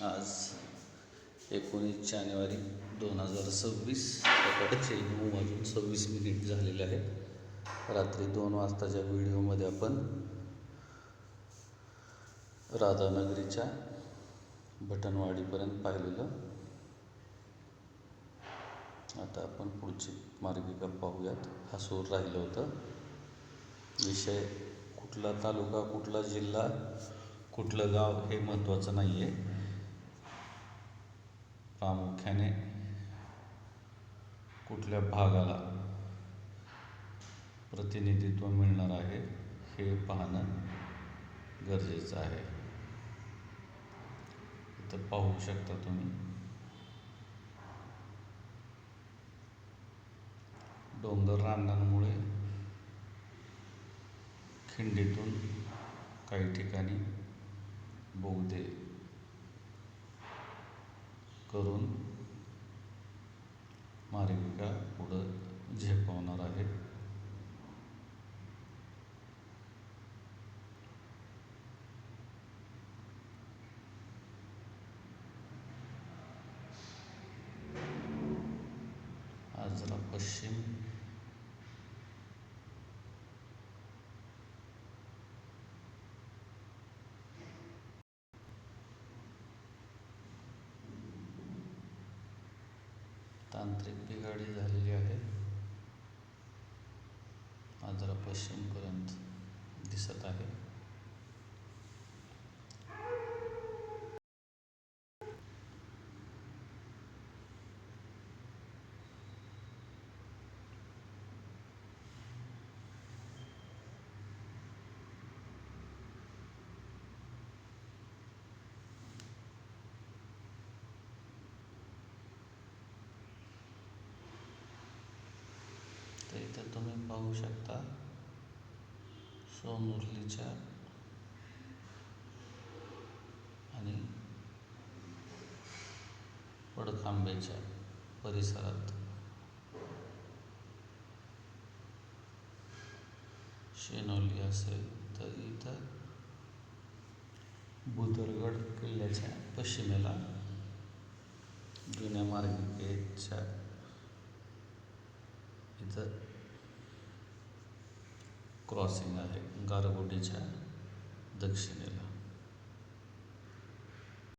आज 19 जानेवारी 2026 सकाळचे 9:26 झालेले आहेत. रात्री 2 वाजताच्या व्हिडिओमध्ये आपण राधानगरीच्या भटनवाडीपर्यंत पाहिलेलं. आता आपण पुढची मार्गिका पाहूयात. हा सूर राहिलं होतं. विषय कुठला तालुका, कुठला जिल्हा, कुठलं गाव हे महत्त्वाचं नाही आहे. प्रामुख्याने कुठल्या भागाला प्रतिनिधित्व मिळणार आहे हे पाहणं गरजेचं आहे. इथं पाहू शकता तुम्ही डोंगर रांगांमुळे खिंडीतून काही ठिकाणी बोगदे करून मार्गिका पुढं झेपावणार आहे. आज जरा पश्चिम तांत्रिक बिघाडी झालेली आहे. आज जरा पश्चिमपर्यंत दिसत आहे. तर इथं तुम्ही पाहू शकता सोनुर्लीच्या आणि पडखांब्याच्या परिसरात शेनोली असेल तर इथं भुदरगड किल्ल्याच्या पश्चिमेला जुन्या मार्गिकेच्या इथं क्रॉसिंग आहे. गारगोटीच्या दक्षिणेला